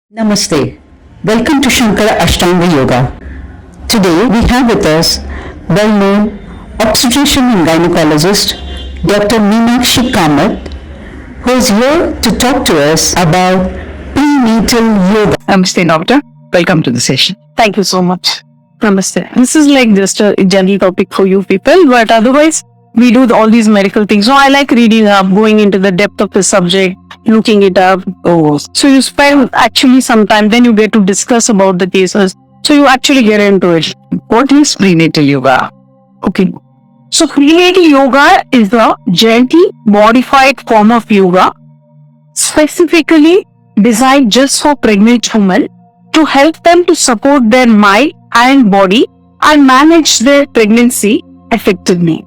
Namaste. Welcome to Shankara Ashtanga Yoga. Today we have with us well-known obstetrician and gynecologist Dr. Meenakshi Kamath, who is here to talk to us about prenatal yoga. Namaste, doctor. Welcome to the session. Thank you so much. Namaste. This is like just a general topic for you people, but otherwise we do all these medical things. So I like reading up, going into the depth of the subject, looking it up. Oh, So you spend actually some time, then you get to discuss about the cases. So you actually get into it. what is prenatal yoga? Okay. So prenatal yoga is a gently modified form of yoga specifically designed just for pregnant women to help them to support their mind and body and manage their pregnancy effectively.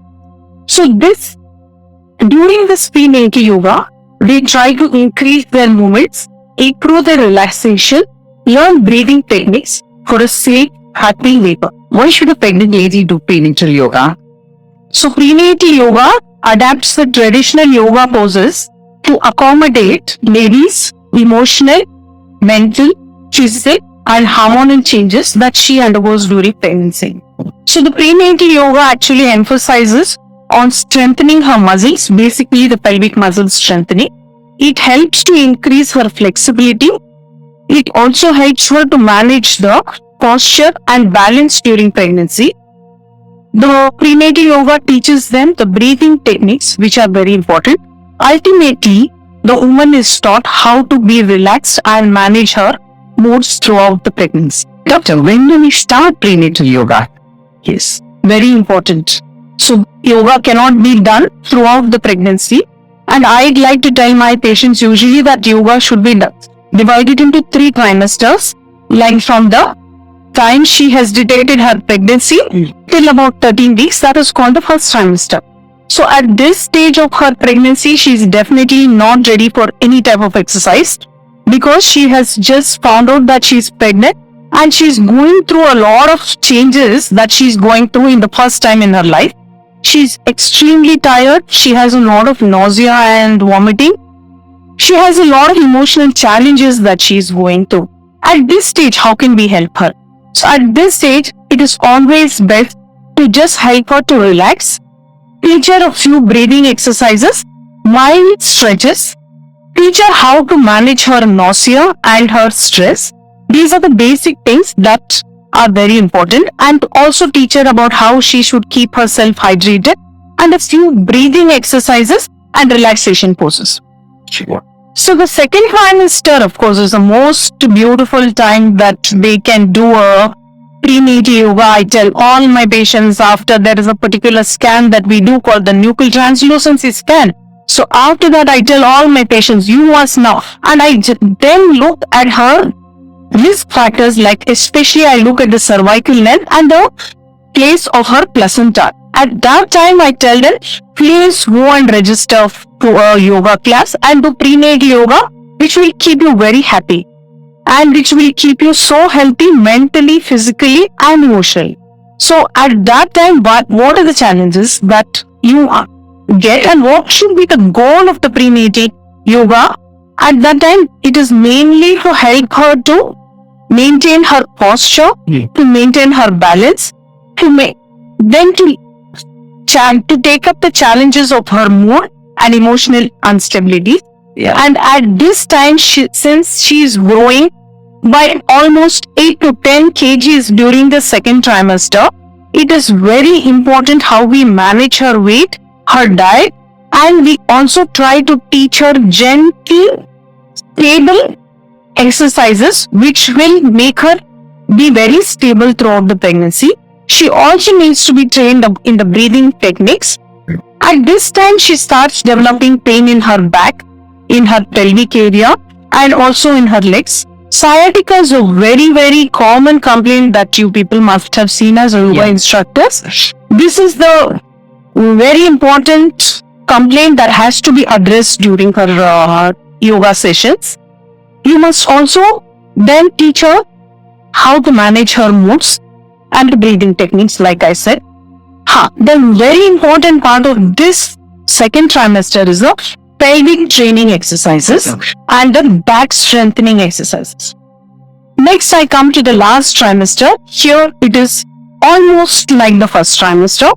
So during this prenatal yoga, they try to increase their movements, improve their relaxation, learn breathing techniques for a safe, happy labor. Why should a pregnant lady do prenatal yoga? So prenatal yoga adapts the traditional yoga poses to accommodate ladies' emotional, mental, physical and hormonal changes that she undergoes during pregnancy. So the prenatal yoga actually emphasizes on strengthening her muscles, basically the pelvic muscle strengthening. It helps to increase her flexibility. It also helps her to manage the posture and balance during pregnancy. The prenatal yoga teaches them the breathing techniques, which are very important. Ultimately, the woman is taught how to be relaxed and manage her moods throughout the pregnancy. Doctor, when do we start prenatal yoga? Yes, very important. So, yoga cannot be done throughout the pregnancy. And I'd like to tell my patients usually that yoga should be divided into 3 trimesters, like from the time she has detected her pregnancy till about 13 weeks. That is called the first trimester. So at this stage of her pregnancy, she is definitely not ready for any type of exercise because she has just found out that she is pregnant and she is going through a lot of changes that she is going through in the first time in her life. She is extremely tired. She has a lot of nausea and vomiting. She has a lot of emotional challenges that she is going through. At this stage, how can we help her? So at this stage, it is always best to just help her to relax, teach her a few breathing exercises, mild stretches, teach her how to manage her nausea and her stress. These are the basic things that are very important, and also teach her about how she should keep herself hydrated and a few breathing exercises and relaxation poses. Sure. So the second trimester, of course, is the most beautiful time that they can do a prenatal yoga. I tell all my patients after there is a particular scan that we do called the nuchal translucency scan. So after that, I tell all my patients, you must now. And I then look at her risk factors, like especially I look at the cervical length and the place of her placenta. At that time, I tell them, please go and register to a yoga class and do prenatal yoga, which will keep you very happy and which will keep you so healthy mentally, physically and emotionally. So at that time, what are the challenges that you get and what should be the goal of the prenatal yoga? At that time, it is mainly to help her to maintain her posture, to maintain her balance, to take up the challenges of her mood and emotional instability. Yeah. And at this time, since she is growing by almost 8 to 10 kgs during the second trimester, it is very important how we manage her weight, her diet, and we also try to teach her gentle, stable exercises which will make her be very stable throughout the pregnancy. She also needs to be trained up in the breathing techniques. At this time, she starts developing pain in her back, in her pelvic area, and also in her legs. Sciatica is a very, very common complaint that you people must have seen as yoga instructors. This is the very important complaint that has to be addressed during her yoga sessions. You must also then teach her how to manage her moods and the breathing techniques, like I said. The very important part of this second trimester is the pelvic training exercises and the back strengthening exercises. Next, I come to the last trimester. Here it is almost like the first trimester,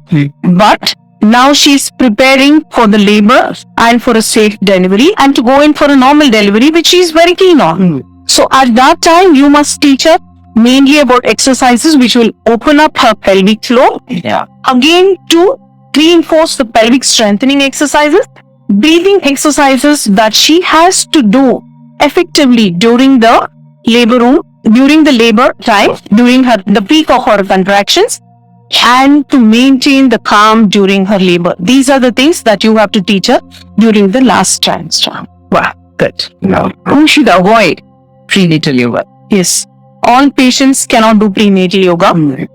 but now she's preparing for the labor and for a safe delivery and to go in for a normal delivery, which she's very keen on. So at that time, you must teach her mainly about exercises which will open up her pelvic floor. Again, to reinforce the pelvic strengthening exercises, breathing exercises that she has to do effectively during the labor room, during the labor time, during the peak of her contractions, and to maintain the calm during her labor. These are the things that you have to teach her during the last trimester. Wow, good. Who should avoid prenatal yoga? Yes, all patients cannot do prenatal yoga.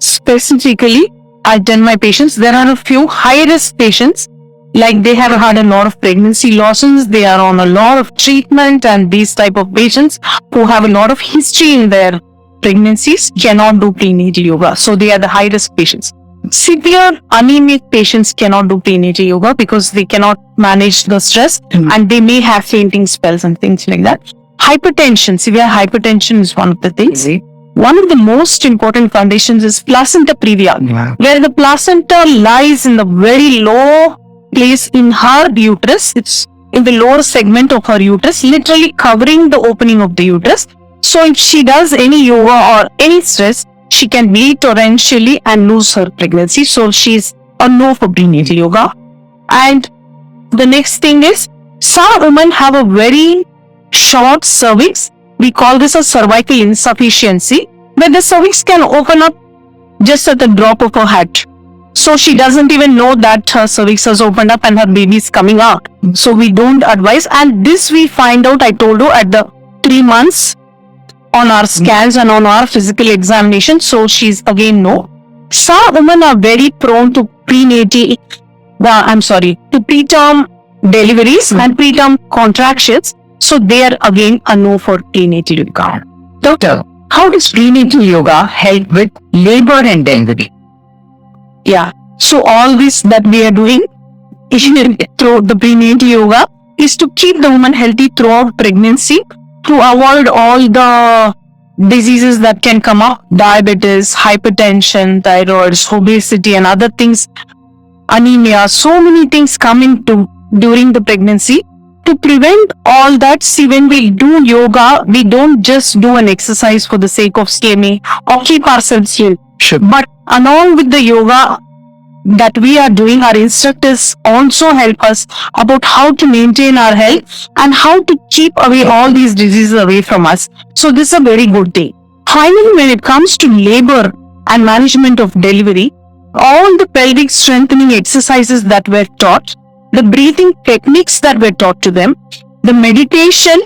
Specifically, I tell my patients, there are a few high-risk patients, like they have had a lot of pregnancy losses, they are on a lot of treatment, and these type of patients who have a lot of history in their pregnancies cannot do prenatal yoga. So they are the high-risk patients. Severe anemic patients cannot do prenatal yoga because they cannot manage the stress and they may have fainting spells and things like that. Hypertension, severe hypertension is one of the things. One of the most important conditions is placenta previa, where the placenta lies in the very low place in her uterus. It's in the lower segment of her uterus, literally covering the opening of the uterus. So if she does any yoga or any stress, she can bleed torrentially and lose her pregnancy. So she's a no for prenatal yoga. And the next thing is, some women have a very short cervix. We call this a cervical insufficiency, where the cervix can open up just at the drop of her hat. So she doesn't even know that her cervix has opened up and her baby is coming out. So we don't advise. And this we find out, I told you, at the 3 months on our scans and on our physical examination. So she's again no. Some women are very prone to preterm deliveries and preterm contractions. So they are again a no for prenatal yoga. Doctor, how does prenatal yoga help with labor and delivery? Yeah. So all this that we are doing through the prenatal yoga is to keep the woman healthy throughout pregnancy, to avoid all the diseases that can come up, diabetes, hypertension, thyroid, obesity and other things, anemia, so many things come into during the pregnancy. To prevent all that, see, when we do yoga, we don't just do an exercise for the sake of slimming or keep ourselves healed. Sure. But along with the yoga that we are doing, our instructors also help us about how to maintain our health and how to keep away all these diseases away from us. So this is a very good thing. Finally, when it comes to labor and management of delivery, all the pelvic strengthening exercises that were taught, the breathing techniques that were taught to them, the meditation,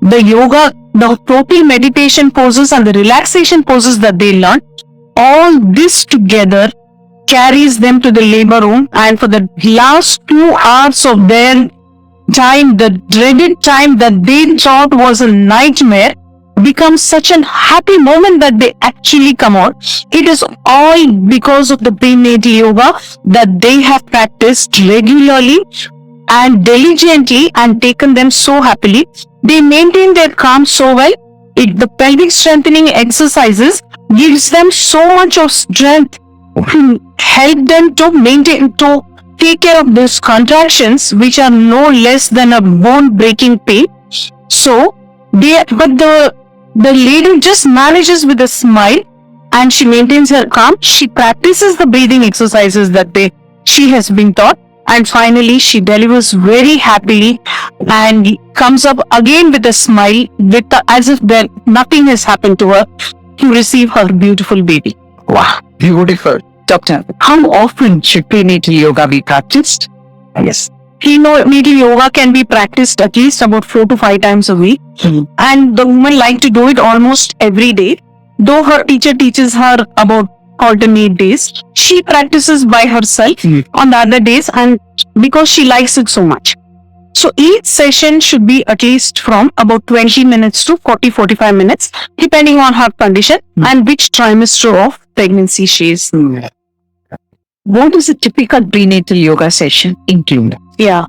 the yoga, the total meditation poses and the relaxation poses that they learned, all this together carries them to the labor room, and for the last 2 hours of their time, the dreaded time that they thought was a nightmare becomes such a happy moment that they actually come out. It is all because of the prenatal yoga that they have practiced regularly and diligently and taken them so happily. They maintain their calm so well. The pelvic strengthening exercises gives them so much of strength to help them to maintain, to take care of those contractions which are no less than a bone breaking pain. So the lady just manages with a smile and she maintains her calm. She practices the breathing exercises that she has been taught, and finally she delivers very happily and comes up again with a smile, as if nothing has happened to her, to receive her beautiful baby. Wow, beautiful. Doctor, how often should prenatal yoga be practiced? Yes. Prenatal yoga can be practiced at least about 4 to 5 times a week. And the women like to do it almost every day. Though her teacher teaches her about alternate days, she practices by herself on the other days, and because she likes it so much. So each session should be at least from about 20 minutes to 40-45 minutes, depending on her condition and which trimester of pregnancy she is. What does a typical prenatal yoga session include? Yeah.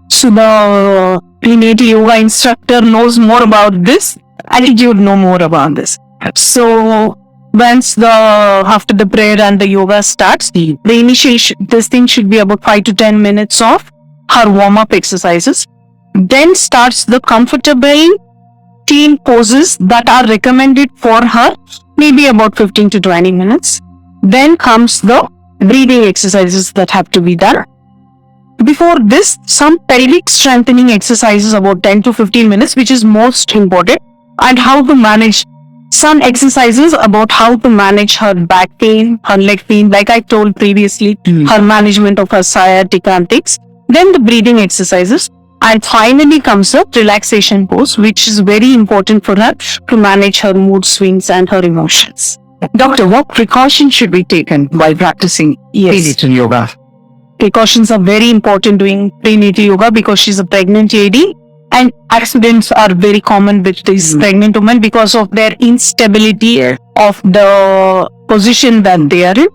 So the prenatal yoga instructor knows more about this. I think you would know more about this. So once after the prayer and the yoga starts, the initial this thing should be about 5 to 10 minutes of her warm-up exercises. Then starts the comfortable clean poses that are recommended for her, maybe about 15 to 20 minutes. Then comes the breathing exercises that have to be done. Before this, some pelvic strengthening exercises about 10 to 15 minutes, which is most important, and how to manage some exercises about how to manage her back pain, her leg pain, like I told previously, her management of her sciatica and things. Then the breathing exercises, and finally comes a relaxation pose, which is very important for her to manage her mood swings and her emotions. Doctor, what precautions should be taken while practicing prenatal yoga? Precautions are very important doing prenatal yoga because she's a pregnant lady, and accidents are very common with these pregnant women because of their instability of the position that they are in.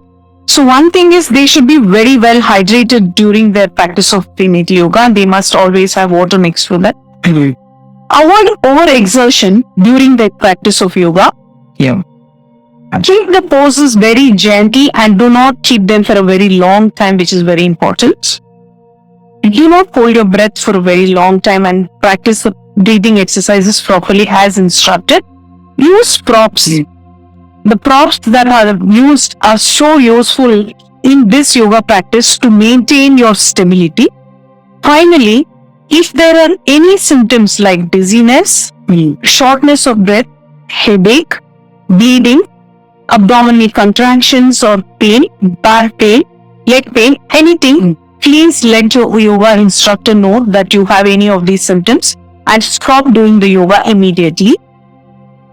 So one thing is they should be very well hydrated during their practice of prenatal yoga, and they must always have water next to that. Avoid overexertion during the practice of yoga. Keep the poses very gentle and do not keep them for a very long time, which is very important. Do not hold your breath for a very long time and practice the breathing exercises properly as instructed. Use props. The props that are used are so useful in this yoga practice to maintain your stability. Finally, if there are any symptoms like dizziness, shortness of breath, headache, bleeding, abdominal contractions or pain, back pain, leg pain, anything, please let your yoga instructor know that you have any of these symptoms and stop doing the yoga immediately.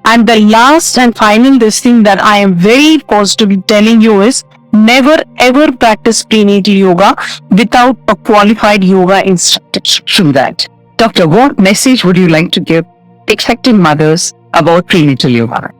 And the last and final thing that I am very positively telling you is never ever practice prenatal yoga without a qualified yoga instructor. True that. Doctor, what message would you like to give expecting mothers about prenatal yoga?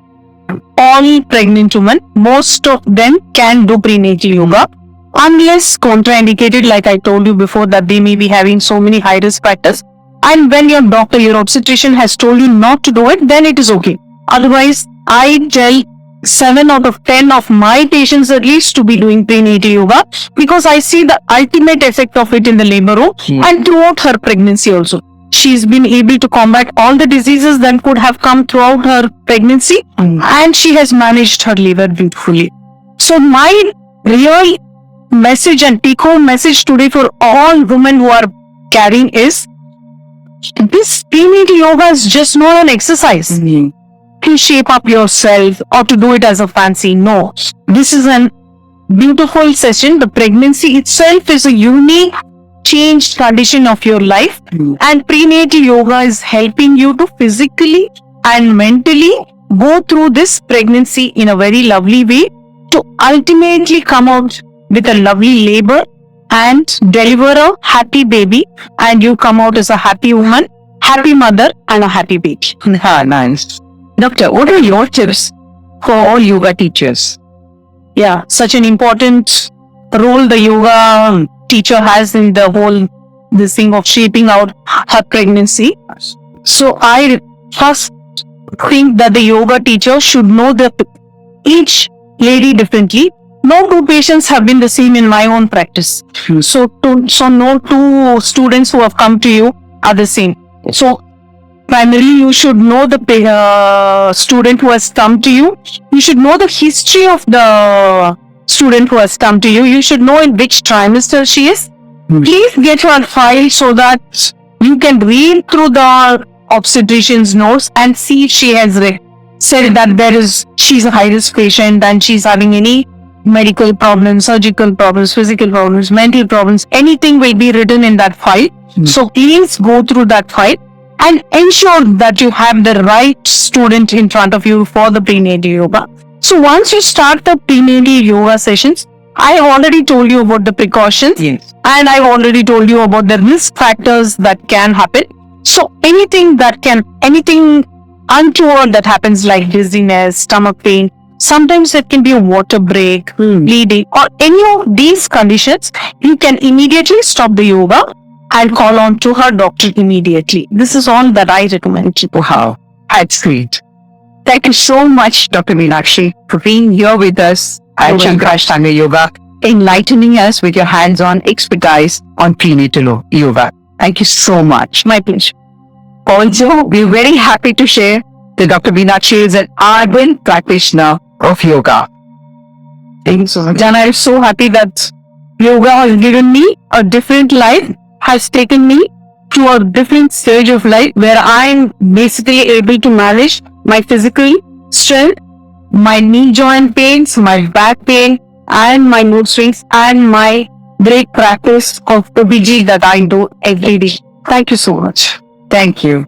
All pregnant women, most of them can do prenatal yoga unless contraindicated, like I told you before, that they may be having so many high risk factors. And when your doctor, your obstetrician has told you not to do it, then it is okay. Otherwise, I tell 7 out of 10 of my patients at least to be doing prenatal yoga because I see the ultimate effect of it in the labor room and throughout her pregnancy also. She's been able to combat all the diseases that could have come throughout her pregnancy and she has managed her liver beautifully. So my real message and take-home message today for all women who are carrying is this prenatal yoga is just not an exercise to shape up yourself or to do it as a fancy. No, this is a beautiful session. The pregnancy itself is a unique changed condition of your life, and prenatal yoga is helping you to physically and mentally go through this pregnancy in a very lovely way to ultimately come out with a lovely labor and deliver a happy baby, and you come out as a happy woman, happy mother and a happy baby. Nice. Doctor, what are your tips for all yoga teachers? Yeah, such an important role the yoga teacher has in the whole this thing of shaping out her pregnancy. So I first think that the yoga teacher should know each lady differently. No two patients have been the same in my own practice. So no two students who have come to you are the same. So primarily you should know the student who has come to you. You should know the history of the student who has come to you. You should know in which trimester she is. Please get her file so that you can read through the obstetrician's notes and see if she has said that she's a high risk patient and she's having any medical problems, surgical problems, physical problems, mental problems. Anything will be written in that file. So please go through that file and ensure that you have the right student in front of you for the prenatal yoga. So once you start the prenatal yoga sessions, I already told you about the precautions and I've already told you about the risk factors that can happen. So anything untoward that happens like dizziness, stomach pain, sometimes it can be a water break, bleeding or any of these conditions, you can immediately stop the yoga and call on to her doctor immediately. This is all that I recommend. Wow. That's great. Thank you so much, Dr. Meenakshi, for being here with us at You're welcome. Shankara Ashtanga Yoga, enlightening us with your hands-on expertise on prenatal yoga. Thank you so much. My pleasure. Also, we're very happy to share that Dr. Meenakshi is an ardent practitioner of yoga. Thank you so much. And I'm so happy that yoga has given me a different life, has taken me to a different stage of life where I'm basically able to manage my physical strength, my knee joint pains, my back pain, and my mood swings, and my great practice of OBG that I do every day. Thank you so much. Thank you.